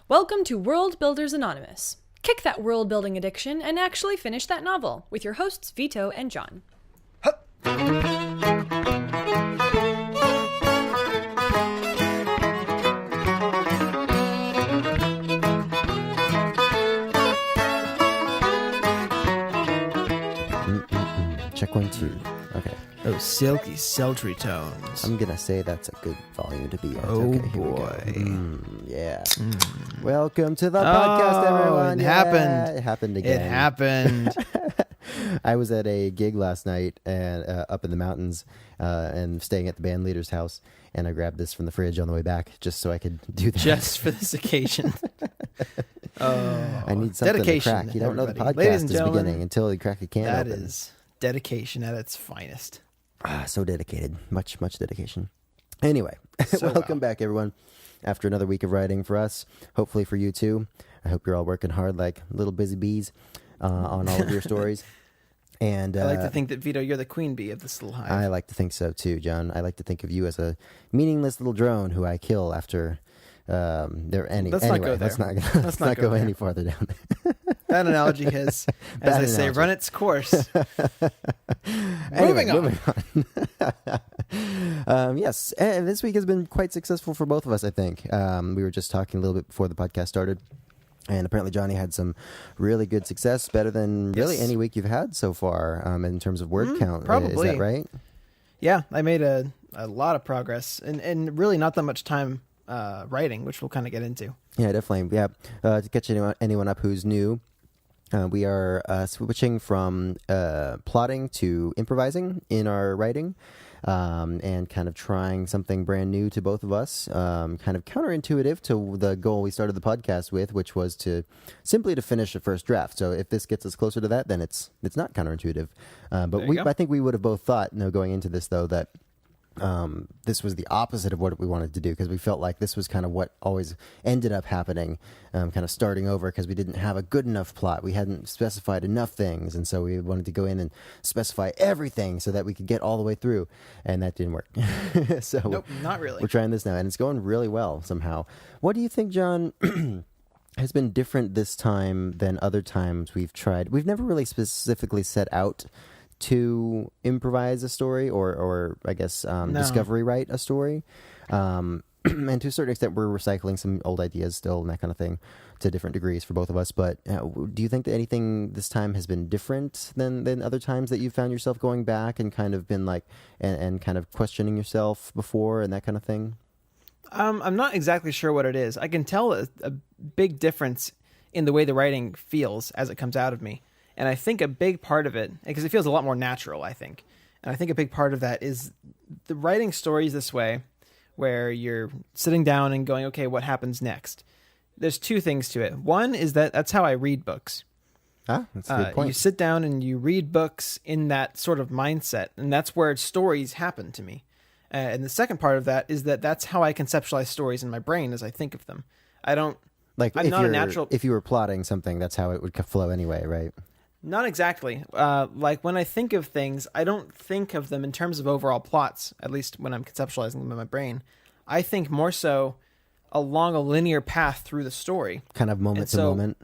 Welcome to World Builders Anonymous. Kick that world building addiction and actually finish that novel with your hosts Vito and John. Check 1, 2. Okay. Oh, silky, sultry tones. I'm gonna say that's a good volume to be at. Oh, okay, here boy. we go. Yeah. Welcome to the podcast, everyone. It Yeah, happened. It happened again. It happened. I was at a gig last night and up in the mountains and staying at the band leader's house, and I grabbed this from the fridge on the way back just so I could do that. Just for this occasion. I need something dedication, to crack. You don't know the everybody. podcast Ladies and is gentlemen, beginning until you crack a can That open. is dedication at its finest. So dedicated. Much dedication. Anyway, So welcome wow. back, everyone. After another week of writing for us, hopefully for you too. I hope you're all working hard like little busy bees on all of your stories. And I like to think that, Vito, you're the queen bee of this little hive. I like to think so too, John. I like to think of you as a meaningless little drone who I kill after there. Let's not go there. Let's not go any farther down there. That analogy has, as I say, run its course. Anyway, Moving on. Yes, and this week has been quite successful for both of us, I think. We were just talking a little bit before the podcast started, and apparently Johnny had some really good success, better than really any week you've had so far in terms of word count. Probably. Is that right? Yeah, I made a lot of progress, and really not that much time writing, which we'll kind of get into. Yeah, definitely. Yeah, to catch anyone up who's new, we are switching from plotting to improvising in our writing, and kind of trying something brand new to both of us, kind of counterintuitive to the goal we started the podcast with, which was to simply to finish a first draft. So if this gets us closer to that, then it's not counterintuitive. But I think we would have both thought, going into this though, that this was the opposite of what we wanted to do, because we felt like this was kind of what always ended up happening, kind of starting over because we didn't have a good enough plot. We hadn't specified enough things, and so we wanted to go in and specify everything so that we could get all the way through, and that didn't work. So Nope, not really. We're trying this now, and it's going really well somehow. What do you think, John, has been different this time than other times we've tried? We've never really specifically set out to improvise a story or I guess discovery write a story, and to a certain extent we're recycling some old ideas still and that kind of thing to different degrees for both of us. But do you think that anything this time has been different than other times that you found yourself going back and kind of been like and kind of questioning yourself before and that kind of thing? I'm not exactly sure what it is. I can tell a big difference in the way the writing feels as it comes out of me. And I think a big part of it, because it feels a lot more natural, I think. And I think a big part of that is the writing stories this way, where you're sitting down and going, okay, what happens next? There's two things to it. One is that's how I read books. Ah, that's a good point. You sit down and you read books in that sort of mindset, and that's where stories happen to me. And the second part of that is that's how I conceptualize stories in my brain as I think of them. I'm not a natural. If you were plotting something, that's how it would flow anyway, right? Not exactly. Like when I think of things, I don't think of them in terms of overall plots, at least when I'm conceptualizing them in my brain. I think more so along a linear path through the story. Kind of moment to moment.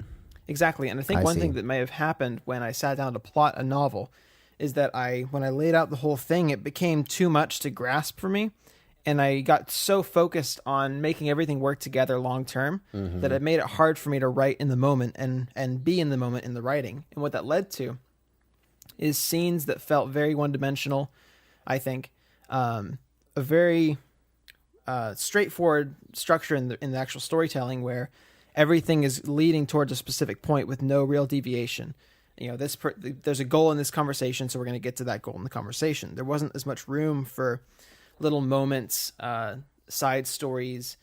Exactly. And I think one thing that may have happened when I sat down to plot a novel is that when I laid out the whole thing, it became too much to grasp for me. And I got so focused on making everything work together long term that it made it hard for me to write in the moment and be in the moment in the writing. And what that led to is scenes that felt very one-dimensional, I think. A very straightforward structure in the actual storytelling where everything is leading towards a specific point with no real deviation. There's a goal in this conversation, so we're going to get to that goal in the conversation. There wasn't as much room for little moments, side stories,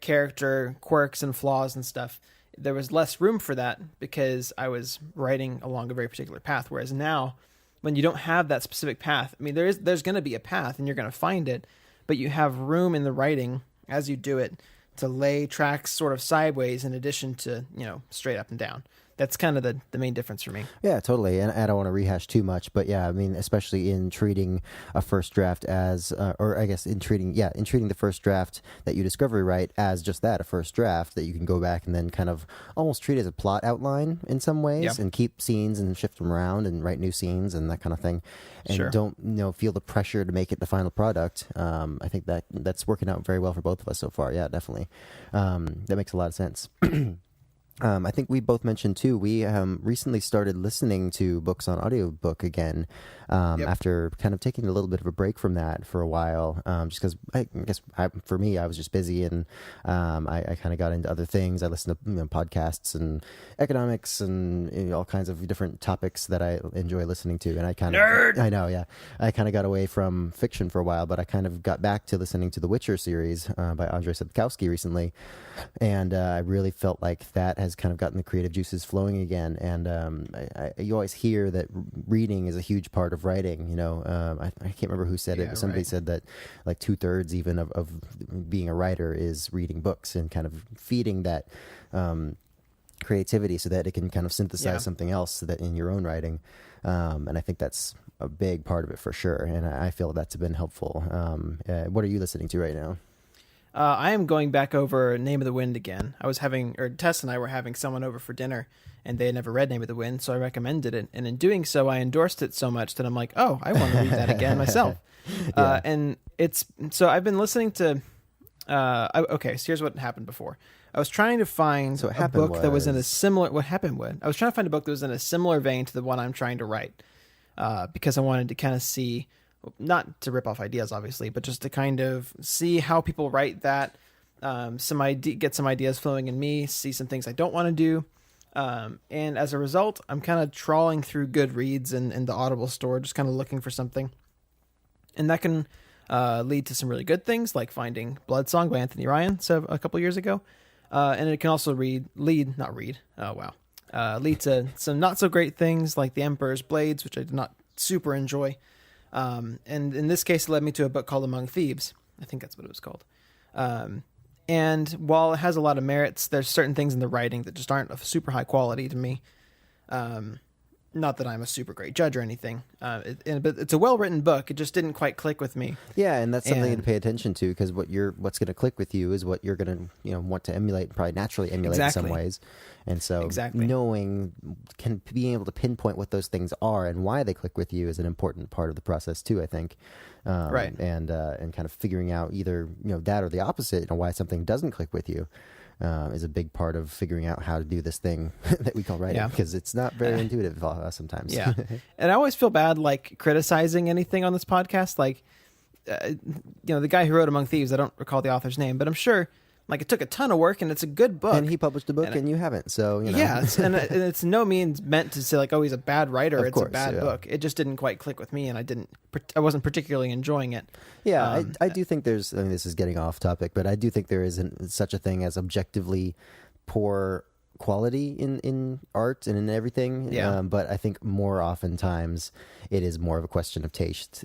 character quirks and flaws and stuff. There was less room for that because I was writing along a very particular path. Whereas now, when you don't have that specific path, I mean, there's going to be a path and you're going to find it, but you have room in the writing as you do it to lay tracks sort of sideways in addition to, straight up and down. That's kind of the main difference for me. Yeah, totally. And I don't want to rehash too much, but yeah, I mean, especially in treating a first draft as, or I guess in treating the first draft that you discovery write as just that, a first draft that you can go back and then kind of almost treat as a plot outline in some ways, and keep scenes and shift them around and write new scenes and that kind of thing. And don't, feel the pressure to make it the final product. I think that's working out very well for both of us so far. Yeah, definitely. That makes a lot of sense. I think we both mentioned too, we recently started listening to books on audiobook again, after kind of taking a little bit of a break from that for a while, just because I guess for me, I was just busy, and I kind of got into other things. I listened to podcasts and economics and all kinds of different topics that I enjoy listening to. And I kind of, I know, yeah, I kind of got away from fiction for a while, but I kind of got back to listening to the Witcher series by Andrzej Sapkowski recently. And I really felt like that has kind of gotten the creative juices flowing again. And you always hear that reading is a huge part of writing. I can't remember who said it, but somebody said that like 2/3 even of being a writer is reading books and kind of feeding that creativity so that it can kind of synthesize something else so that in your own writing. And I think that's a big part of it for sure. And I feel that's been helpful. What are you listening to right now? I am going back over Name of the Wind again. Tess and I were having someone over for dinner, and they had never read Name of the Wind, so I recommended it. And in doing so, I endorsed it so much that I'm like, oh, I want to read that again myself. And I've been listening to, so here's what happened before. I was trying to find a book that was in a similar, I was trying to find a book that was in a similar vein to the one I'm trying to write, because I wanted to kind of see, not to rip off ideas, obviously, but just to kind of see how people write that, get some ideas flowing in me, see some things I don't want to do. And as a result, I'm kind of trawling through Goodreads and the Audible store, just kind of looking for something. And that can lead to some really good things, like finding Bloodsong by Anthony Ryan a couple years ago. And it can also lead to some not so great things like The Emperor's Blades, which I did not super enjoy. And in this case, it led me to a book called Among Thieves. I think that's what it was called. And while it has a lot of merits, there's certain things in the writing that just aren't of super high quality to me. Not that I'm a super great judge or anything, but it's a well-written book. It just didn't quite click with me. Yeah, and that's something to pay attention to, because what's going to click with you is what you're going to want to emulate, probably naturally emulate in some ways. And so being able to pinpoint what those things are and why they click with you is an important part of the process too, I think. Right. And kind of figuring out either that or the opposite, why something doesn't click with you. Is a big part of figuring out how to do this thing that we call writing, because it's not very intuitive sometimes. Yeah. And I always feel bad, like, criticizing anything on this podcast. Like, the guy who wrote Among Thieves, I don't recall the author's name, but I'm sure, like, it took a ton of work and it's a good book. And he published a book and you haven't, so, Yeah, and it's no means meant to say, like, oh, he's a bad writer. It's a bad book. It just didn't quite click with me, and I wasn't particularly enjoying it. Yeah, I do think this is getting off topic, but I do think there isn't such a thing as objectively poor quality in art and in everything. Yeah. But I think more oftentimes it is more of a question of taste.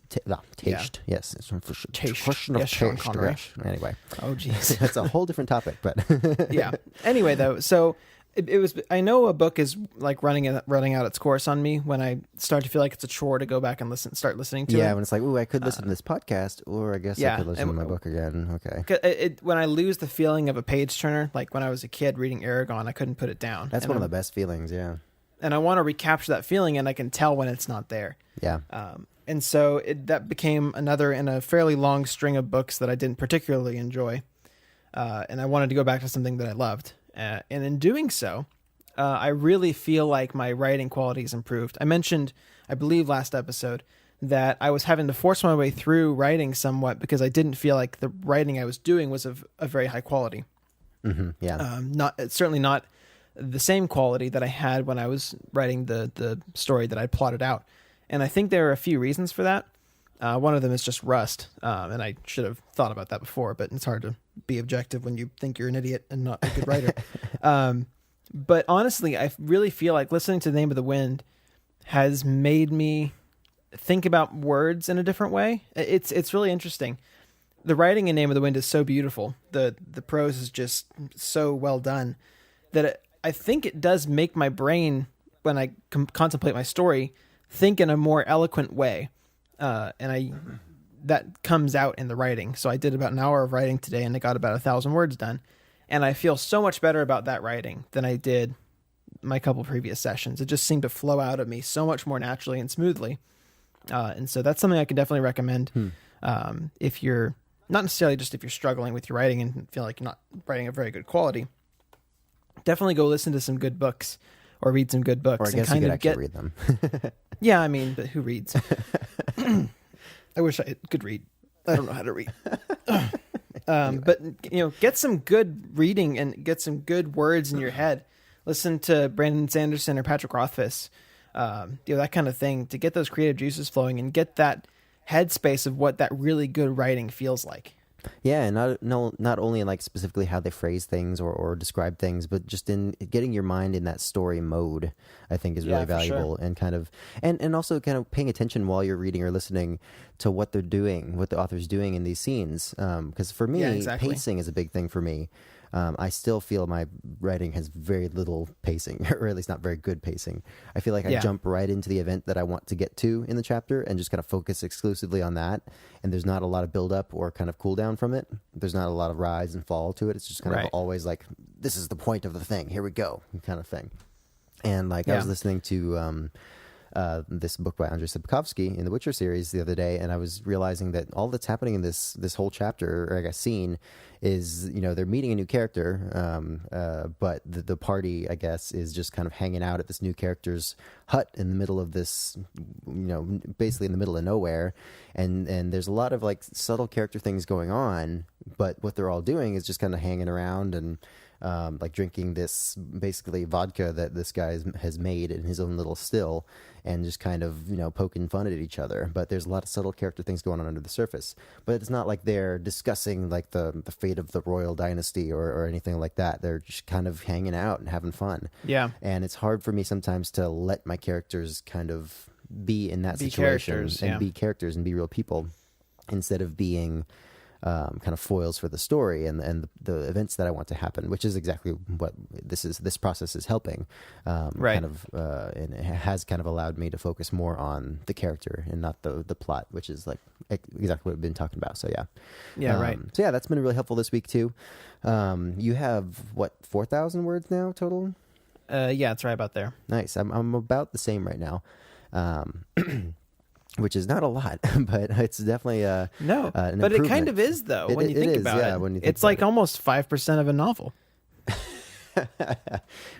Taste. Yes. It's for sure. Taste. Question of yes, taste. Connery. Anyway. Oh, jeez. That's a whole different topic, but yeah. Anyway, though, so it was. I know a book is like running out its course on me when I start to feel like it's a chore to go back and start listening to it. Yeah, when it's like, ooh, I could listen to this podcast, or I guess I could listen to my book again. Okay. When I lose the feeling of a page turner, like when I was a kid reading Aragon, I couldn't put it down. That's one of the best feelings, yeah. And I want to recapture that feeling, and I can tell when it's not there. Yeah. And so that became another in a fairly long string of books that I didn't particularly enjoy. And I wanted to go back to something that I loved. And in doing so, I really feel like my writing quality has improved. I mentioned, I believe last episode, that I was having to force my way through writing somewhat because I didn't feel like the writing I was doing was of a very high quality. Mm-hmm, yeah. Certainly not the same quality that I had when I was writing the story that I plotted out. And I think there are a few reasons for that. One of them is just rust. And I should have thought about that before, but it's hard to be objective when you think you're an idiot and not a good writer. But honestly, I really feel like listening to The Name of the Wind has made me think about words in a different way. It's really interesting. The writing in Name of the Wind is so beautiful. The prose is just so well done that I think it does make my brain, when I contemplate my story, think in a more eloquent way. That comes out in the writing. So I did about an hour of writing today, and I got about 1,000 words done. And I feel so much better about that writing than I did my couple previous sessions. It just seemed to flow out of me so much more naturally and smoothly. And so that's something I can definitely recommend. If you're not necessarily just if you're struggling with your writing and feel like you're not writing a very good quality, definitely go listen to some good books or read some good books. Or I guess you could actually read them. Yeah, I mean, but who reads? I wish I could read. I don't know how to read. But, get some good reading and get some good words in your head. Listen to Brandon Sanderson or Patrick Rothfuss, that kind of thing, to get those creative juices flowing and get that headspace of what that really good writing feels like. Yeah, and not only in like specifically how they phrase things or describe things, but just in getting your mind in that story mode, I think is really valuable. Sure. And kind of and also kind of paying attention while you're reading or listening to what they're doing, what the author's doing in these scenes. Because for me, pacing is a big thing for me. I still feel my writing has very little pacing, or at least not very good pacing. I feel like I jump right into the event that I want to get to in the chapter and just kind of focus exclusively on that. And there's not a lot of build up or kind of cool down from it. There's not a lot of rise and fall to it. It's just kind of always like, this is the point of the thing. Here we go, kind of thing. And like I was listening to this book by Andrzej Sapkowski in the Witcher series the other day, and I was realizing that all that's happening in this whole chapter, or I guess scene, is they're meeting a new character, but the party, I guess, is just kind of hanging out at this new character's hut in the middle of this, basically in the middle of nowhere, and there's a lot of like subtle character things going on, but what they're all doing is just kind of hanging around and like drinking this basically vodka that this guy has made in his own little still, and just kind of poking fun at each other. But there's a lot of subtle character things going on under the surface. But it's not like they're discussing like the fate of the royal dynasty or anything like that. They're just kind of hanging out and having fun. Yeah. And it's hard for me sometimes to let my characters kind of be in that situation and be characters and be real people, instead of being kind of foils for the story and the events that I want to happen, which is exactly what this process is helping. Kind of, and it has kind of allowed me to focus more on the character and not the plot, which is like exactly what we've been talking about. So So that's been really helpful this week too. You have 4,000 words now total? Yeah, it's right about there. Nice. I'm about the same right now. Which is not a lot, but it's definely an but it kind of is though when you think about it. When you think it's like almost 5% of a novel.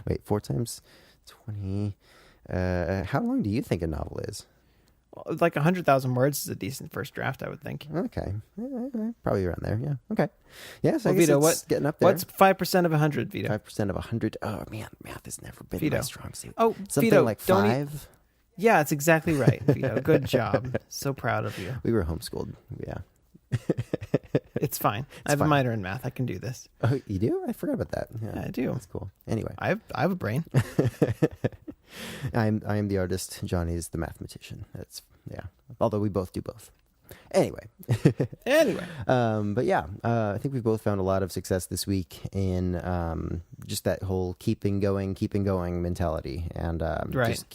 Wait, 4 times 20. How long do you think a novel is? Well, like 100,000 words is a decent first draft, I would think. Okay, probably around there. Yeah. Okay. Yeah. So Vito, getting up there. What's 5% of 100, Vito? 5% of 100. Oh man, math has never been my strong suit. Oh, something Vito, like 5. Yeah, it's exactly right, Vito. Good job. So proud of you. We were homeschooled. Yeah. It's fine. I have a minor in math. I can do this. Oh, you do? I forgot about that. Yeah, I do. That's cool. Anyway. I have a brain. I am the artist. Johnny is the mathematician. Although we both do both. Anyway. But yeah, I think we've both found a lot of success this week in just that whole keeping going mentality, and just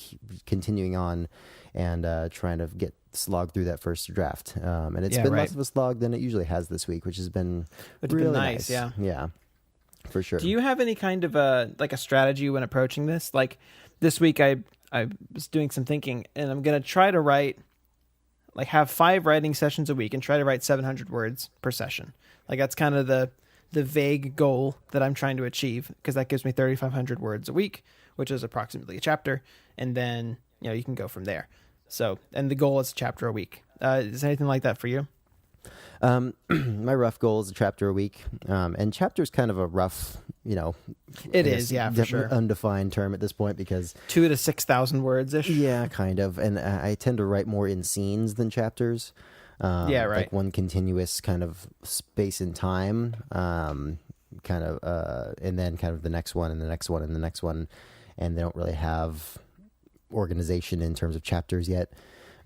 continuing on and trying to slog through that first draft. And it's been less of a slog than it usually has this week, which has been really nice. Yeah, for sure. Do you have any kind of a strategy when approaching this? Like this week, I was doing some thinking, and I'm going to try to write. Like have 5 writing sessions a week and try to write 700 words per session. Like that's kind of the vague goal that I'm trying to achieve, because that gives me 3,500 words a week, which is approximately a chapter. And then, you can go from there. So, and the goal is a chapter a week. Is anything like that for you? My rough goal is a chapter a week. And chapter is kind of a rough, it is, for sure. Undefined term at this point, because 2,000 to 6,000 words ish. Yeah, kind of. And I tend to write more in scenes than chapters. Like one continuous kind of space and time, and then kind of the next one and the next one and the next one. And they don't really have organization in terms of chapters yet.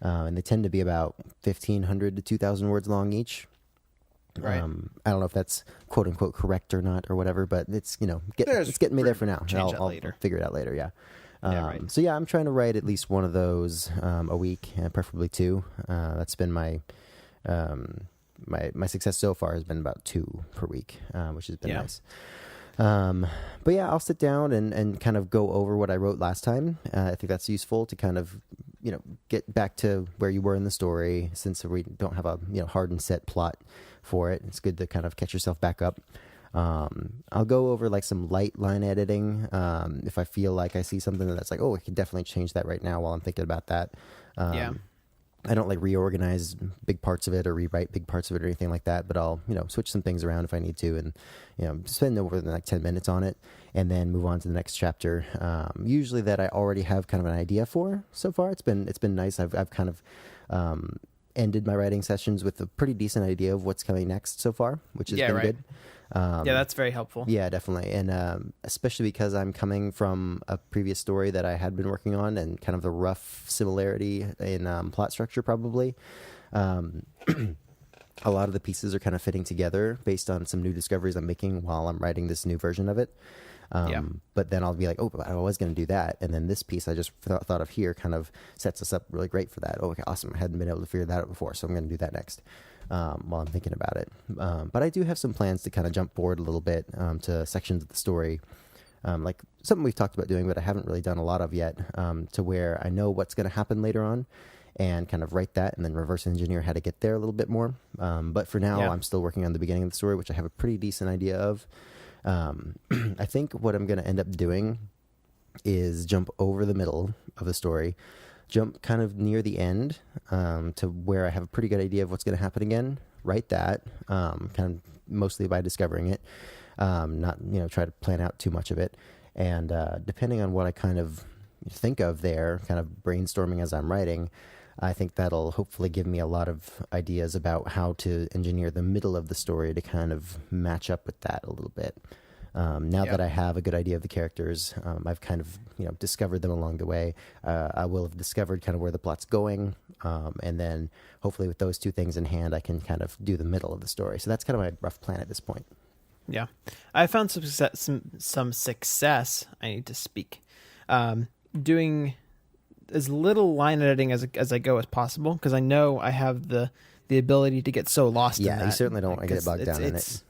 And they tend to be about 1,500 to 2,000 words long each. Right. I don't know if that's quote unquote correct or not or whatever, but it's, it's getting me there for now. I'll figure it out later. Yeah. Right. So yeah, I'm trying to write at least one of those a week, preferably two. That's been my success so far has been about 2 per week, which has been nice. But yeah, I'll sit down and kind of go over what I wrote last time. I think that's useful to kind of, get back to where you were in the story, since we don't have a, hard and set plot for it. It's good to kind of catch yourself back up. I'll go over like some light line editing. If I feel like I see something that's like, oh, I could definitely change that right now while I'm thinking about that. I don't like reorganize big parts of it or rewrite big parts of it or anything like that, but I'll, switch some things around if I need to, and, spend over like 10 minutes on it and then move on to the next chapter. Usually that I already have kind of an idea for so far. It's been nice. I've kind of, ended my writing sessions with a pretty decent idea of what's coming next so far, which has been good. That's very helpful. Yeah, definitely. And especially because I'm coming from a previous story that I had been working on, and kind of the rough similarity in plot structure probably. A lot of the pieces are kind of fitting together based on some new discoveries I'm making while I'm writing this new version of it. But then I'll be like, oh, but I was going to do that. And then this piece I just thought of here kind of sets us up really great for that. Oh, okay, awesome. I hadn't been able to figure that out before, so I'm going to do that next while I'm thinking about it. But I do have some plans to kind of jump forward a little bit to sections of the story, like something we've talked about doing, but I haven't really done a lot of yet, to where I know what's going to happen later on and kind of write that and then reverse engineer how to get there a little bit more. But for now, I'm still working on the beginning of the story, which I have a pretty decent idea of. I think what I'm going to end up doing is jump over the middle of the story, jump kind of near the end, to where I have a pretty good idea of what's going to happen again, write that, kind of mostly by discovering it, not, try to plan out too much of it. And, depending on what I kind of think of there, kind of brainstorming as I'm writing, I think that'll hopefully give me a lot of ideas about how to engineer the middle of the story to kind of match up with that a little bit. Now that I have a good idea of the characters, I've kind of, discovered them along the way. I will have discovered kind of where the plot's going. And then hopefully with those two things in hand, I can kind of do the middle of the story. So that's kind of my rough plan at this point. Yeah. I found some success, I need to speak, doing as little line editing as I go as possible, because I know I have the ability to get so lost in that. Yeah, you certainly don't want to get bogged down in it.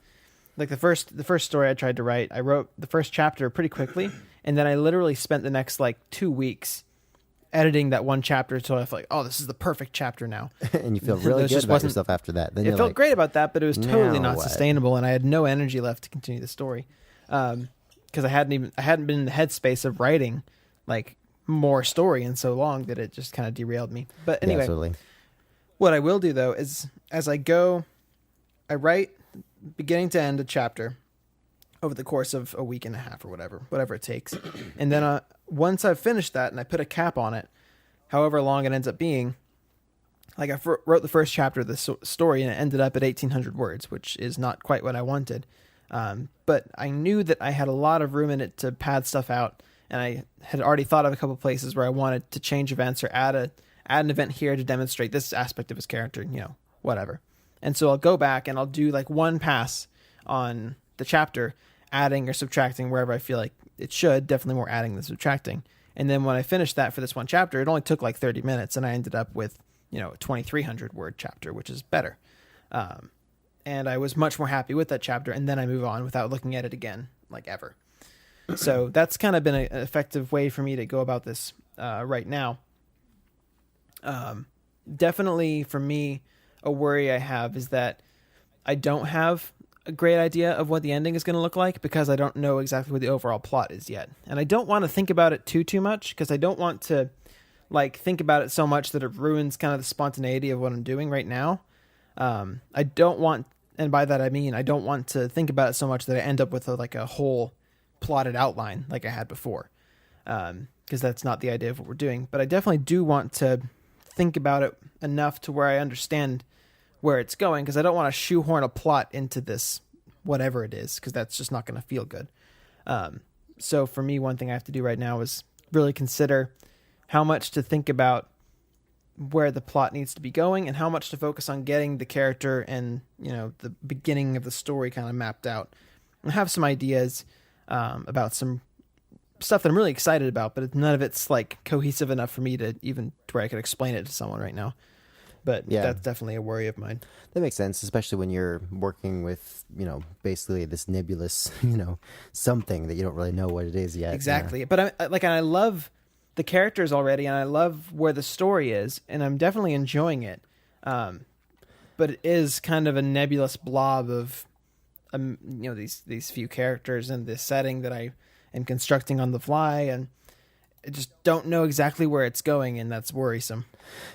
Like the first story I tried to write, I wrote the first chapter pretty quickly, and then I literally spent the next 2 weeks editing that one chapter until I felt like, oh, this is the perfect chapter now. And you feel really good about yourself after that. Then it felt great about that, but it was totally not sustainable, and I had no energy left to continue the story, because I hadn't been in the headspace of writing more story in so long that it just kind of derailed me. But anyway, what I will do though is as I go, I write beginning to end a chapter over the course of a week and a half or whatever it takes. And then once I've finished that and I put a cap on it, however long it ends up being, I wrote the first chapter of the story and it ended up at 1,800 words, which is not quite what I wanted. But I knew that I had a lot of room in it to pad stuff out. And I had already thought of a couple places where I wanted to change events or add an event here to demonstrate this aspect of his character, whatever. And so I'll go back and I'll do one pass on the chapter, adding or subtracting wherever I feel like it should, definitely more adding than subtracting. And then when I finished that for this one chapter, it only took 30 minutes and I ended up with, a 2,300 word chapter, which is better. And I was much more happy with that chapter. And then I move on without looking at it again, ever. So that's kind of been an effective way for me to go about this right now. Definitely for me, a worry I have is that I don't have a great idea of what the ending is going to look like because I don't know exactly what the overall plot is yet. And I don't want to think about it too much because I don't want to think about it so much that it ruins kind of the spontaneity of what I'm doing right now. I don't want, and by that I mean I don't want to think about it so much that I end up with a whole plotted outline like I had before, because that's not the idea of what we're doing. But I definitely do want to think about it enough to where I understand where it's going, because I don't want to shoehorn a plot into this whatever it is, because that's just not going to feel good. So for me, one thing I have to do right now is really consider how much to think about where the plot needs to be going and how much to focus on getting the character and, the beginning of the story kind of mapped out. I have some ideas about some stuff that I'm really excited about, but none of it's like cohesive enough for me to where I could explain it to someone right now. But that's definitely a worry of mine. That makes sense, especially when you're working with, basically this nebulous, something that you don't really know what it is yet. Exactly. Yeah. But I love the characters already, and I love where the story is, and I'm definitely enjoying it. But it is kind of a nebulous blob of, these few characters and this setting that I am constructing on the fly, and I just don't know exactly where it's going, and that's worrisome.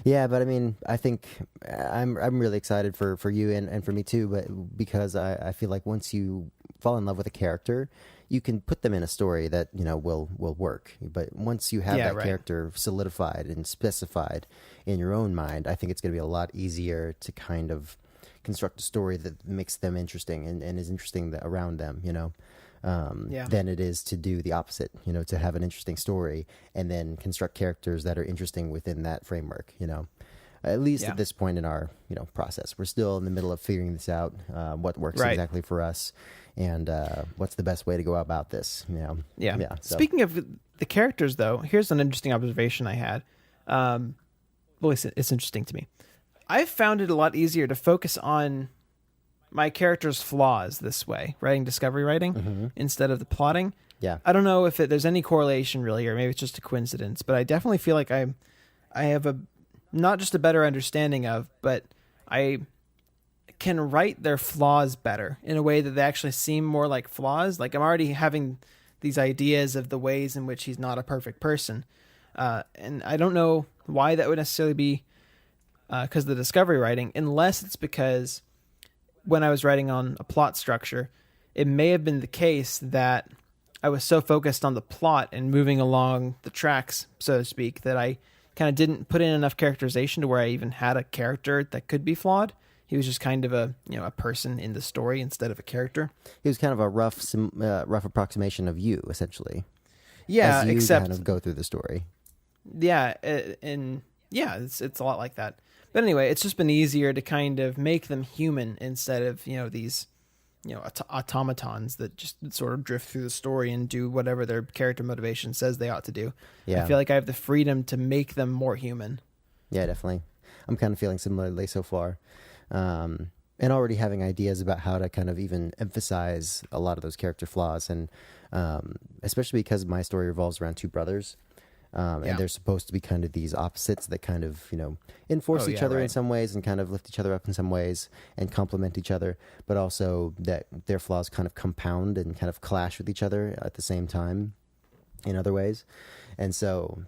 Yeah, but I mean, I think I'm really excited for you and for me too, but because I feel like once you fall in love with a character, you can put them in a story that, will work. But once you have character solidified and specified in your own mind, I think it's going to be a lot easier to kind of construct a story that makes them interesting and is interesting around them, than it is to do the opposite, to have an interesting story and then construct characters that are interesting within that framework, at least at this point in our, process. We're still in the middle of figuring this out, what works exactly for us and what's the best way to go about this, So. Speaking of the characters, though, here's an interesting observation I had. It's interesting to me. I've found it a lot easier to focus on my character's flaws this way, writing discovery writing instead of the plotting. Yeah. I don't know if there's any correlation really, or maybe it's just a coincidence, but I definitely feel like I have not just a better understanding of, but I can write their flaws better in a way that they actually seem more like flaws. Like I'm already having these ideas of the ways in which he's not a perfect person. And I don't know why that would necessarily be because of the discovery writing, unless it's because when I was writing on a plot structure, it may have been the case that I was so focused on the plot and moving along the tracks, so to speak, that I kind of didn't put in enough characterization to where I even had a character that could be flawed. He was just kind of a person in the story instead of a character. He was kind of a rough approximation of you, essentially. Yeah, as you except kind of go through the story. Yeah, it's a lot like that. But anyway, it's just been easier to kind of make them human instead of, these, automatons that just sort of drift through the story and do whatever their character motivation says they ought to do. Yeah. I feel like I have the freedom to make them more human. Yeah, definitely. I'm kind of feeling similarly so far. And already having ideas about how to kind of even emphasize a lot of those character flaws. And especially because my story revolves around two brothers. And they're supposed to be kind of these opposites that kind of, enforce each other in some ways and kind of lift each other up in some ways and complement each other, but also that their flaws kind of compound and kind of clash with each other at the same time in other ways. And so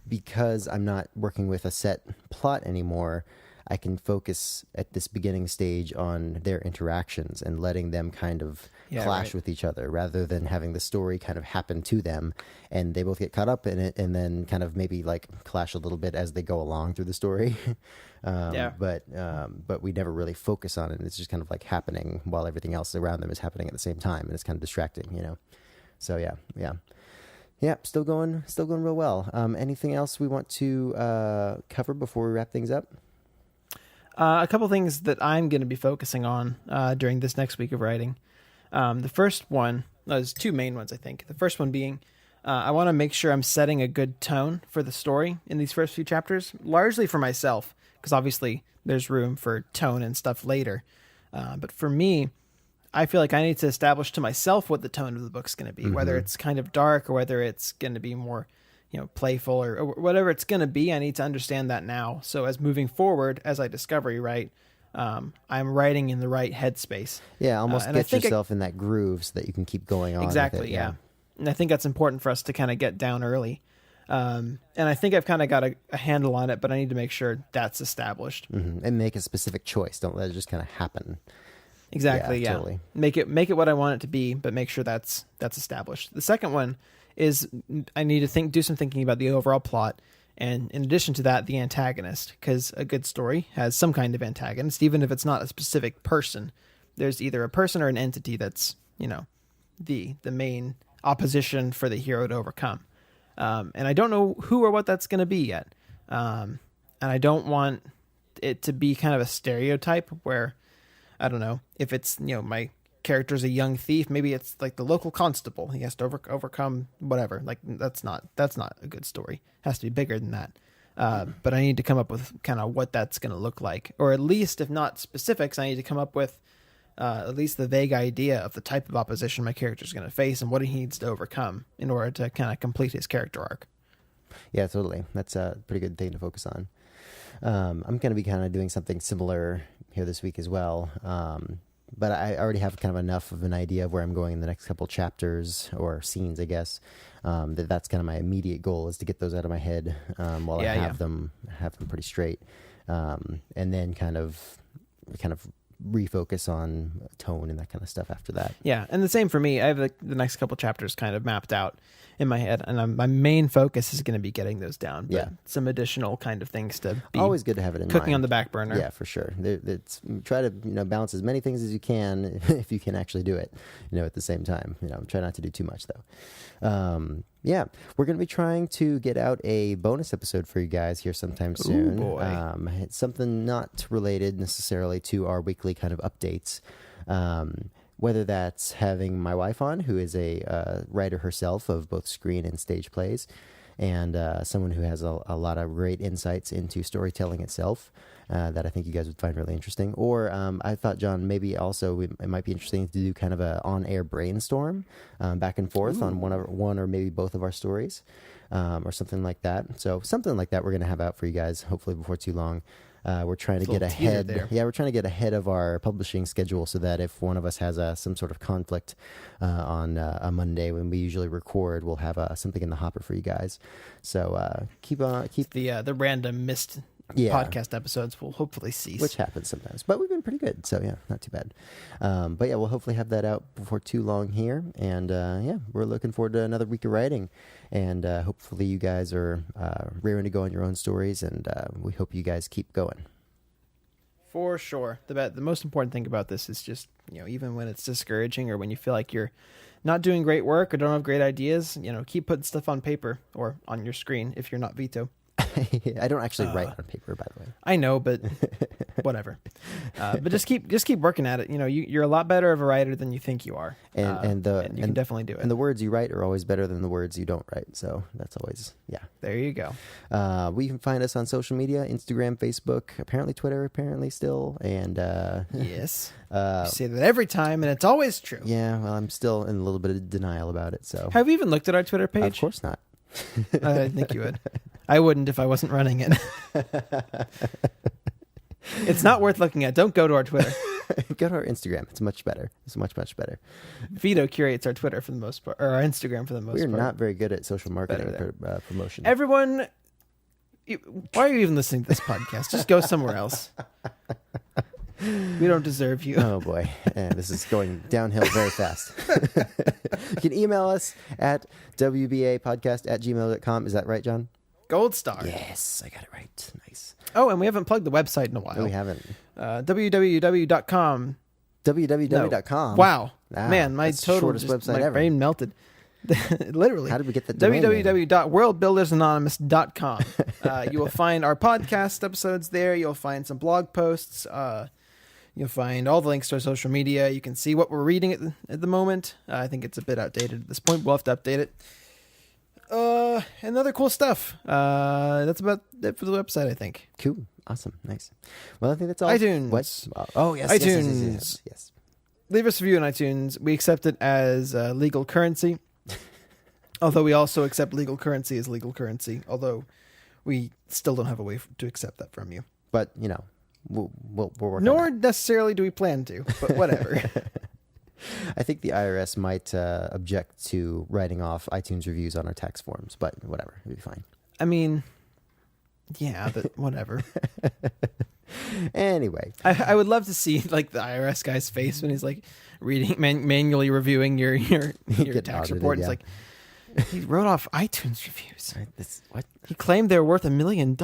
because I'm not working with a set plot anymore, I can focus at this beginning stage on their interactions and letting them kind of clash with each other rather than having the story kind of happen to them and they both get caught up in it and then kind of maybe like clash a little bit as they go along through the story. But we never really focus on it. It's just kind of like happening while everything else around them is happening at the same time. And it's kind of distracting, So yeah, still going real well. Anything else we want to cover before we wrap things up? A couple things that I'm going to be focusing on during this next week of writing. The first one, there's two main ones, I think. The first one being, I want to make sure I'm setting a good tone for the story in these first few chapters, largely for myself, because obviously there's room for tone and stuff later. But for me, I feel like I need to establish to myself what the tone of the book's going to be, whether it's kind of dark or whether it's going to be more playful or whatever it's going to be. I need to understand that now. So as moving forward, as I discovery write, I'm writing in the right headspace. Yeah, almost get yourself in that groove so that you can keep going on. Exactly, with it, yeah. And I think that's important for us to kind of get down early. And I think I've kind of got a handle on it, but I need to make sure that's established. And make a specific choice. Don't let it just kind of happen. Exactly, yeah. Totally. Make it what I want it to be, but make sure that's established. The second one is I need to do some thinking about the overall plot, and in addition to that, the antagonist, because a good story has some kind of antagonist, even if it's not a specific person. There's either a person or an entity that's the main opposition for the hero to overcome, and I don't know who or what that's going to be yet. and I don't want it to be kind of a stereotype where, I don't know, if it's, my character's a young thief, maybe it's like the local constable. He has to overcome whatever. Like that's not a good story. It has to be bigger than that. But I need to come up with kind of what that's going to look like, or at least, if not specifics, I need to come up with at least the vague idea of the type of opposition my character is going to face and what he needs to overcome in order to kind of complete his character arc. Yeah, totally. That's a pretty good thing to focus on. I'm going to be kind of doing something similar here this week as well. But I already have kind of enough of an idea of where I'm going in the next couple chapters or scenes, I guess. That's kind of my immediate goal, is to get those out of my head while I have them pretty straight, and then kind of refocus on tone and that kind of stuff after that. Yeah, and the same for me. I have the next couple chapters kind of mapped out in my head, and my main focus is going to be getting those down. But some additional kind of things to be always good to have it in cooking mind. On the back burner. Yeah, for sure. It's try to balance as many things as you can if you can actually do it. At the same time. Try not to do too much though. Yeah, we're going to be trying to get out a bonus episode for you guys here sometime soon. Ooh, boy. It's something not related necessarily to our weekly kind of updates. Whether that's having my wife on, who is a writer herself of both screen and stage plays, and someone who has a lot of great insights into storytelling itself that I think you guys would find really interesting. Or I thought, John, maybe also it might be interesting to do kind of a on-air brainstorm back and forth on one or maybe both of our stories or something like that. So something like that we're going to have out for you guys, hopefully before too long. We're trying to get ahead. Yeah, we're trying to get ahead of our publishing schedule so that if one of us has some sort of conflict on a Monday when we usually record, we'll have something in the hopper for you guys. So keep the random missed podcast episodes will hopefully cease, which happens sometimes. But we've been pretty good, so yeah, not too bad. But yeah, we'll hopefully have that out before too long here, and we're looking forward to another week of writing. And hopefully you guys are raring to go on your own stories, and we hope you guys keep going. For sure. The most important thing about this is just, even when it's discouraging or when you feel like you're not doing great work or don't have great ideas, keep putting stuff on paper or on your screen if you're not Vito. I don't actually write on paper, by the way. I know, but whatever. But just keep working at it. You're a lot better of a writer than you think you are, and you can definitely do it. And the words you write are always better than the words you don't write. So that's always There you go. We can find us on social media: Instagram, Facebook, apparently Twitter, still, and yes, you say that every time, and it's always true. Yeah, well, I'm still in a little bit of denial about it. So have you even looked at our Twitter page? Of course not. I think you would. I wouldn't if I wasn't running it. It's not worth looking at. Don't go to our Twitter. Go to our Instagram. It's much better. It's much, much better. Vito curates our Twitter for the most part, or our Instagram for the most part. We're not very good at social marketing promotion. Everyone, why are you even listening to this podcast? Just go somewhere else. We don't deserve you. Oh boy, this is going downhill very fast. You can email us at wbapodcast@gmail.com. Is that right, John? Gold star. Yes, I got it right. Nice. Oh, and we haven't plugged the website in a while. No, we haven't. www.com. www.com. No. Wow. Ah, man, my brain melted. Literally. How did we get that domain name? www.worldbuildersanonymous.com. You will find our podcast episodes there. You'll find some blog posts. You'll find all the links to our social media. You can see what we're reading at the moment. I think it's a bit outdated at this point. We'll have to update it. And other cool stuff. That's about it for the website, I think. Cool. Awesome. Nice. Well, I think that's all. iTunes. What? Oh, yes. iTunes. Yes. Leave us a review on iTunes. We accept it as legal currency. Although we also accept legal currency as legal currency. Although we still don't have a way to accept that from you. But, we'll work Nor on it. necessarily do we plan to, but whatever. I think the IRS might object to writing off iTunes reviews on our tax forms, but whatever, it'll be fine. I mean, yeah, but whatever. Anyway, I would love to see like the IRS guy's face when he's like reading manually reviewing your tax report. It's like he wrote off iTunes reviews. What? He claimed they were worth $1 million.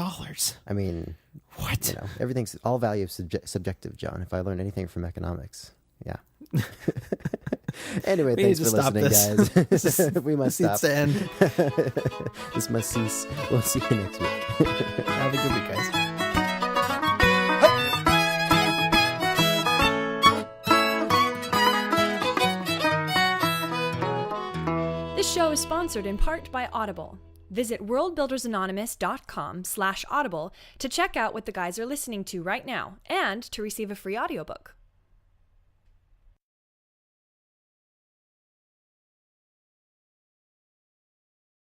I mean, what? Everything's all value is subjective, John. If I learned anything from economics, yeah. Anyway, We thanks need for to stop listening, this. guys. We must stop. Needs to end. This must cease. We'll see you next week. Have a good week, guys. This show is sponsored in part by Audible. Visit worldbuildersanonymous.com/audible to check out what the guys are listening to right now and to receive a free audiobook.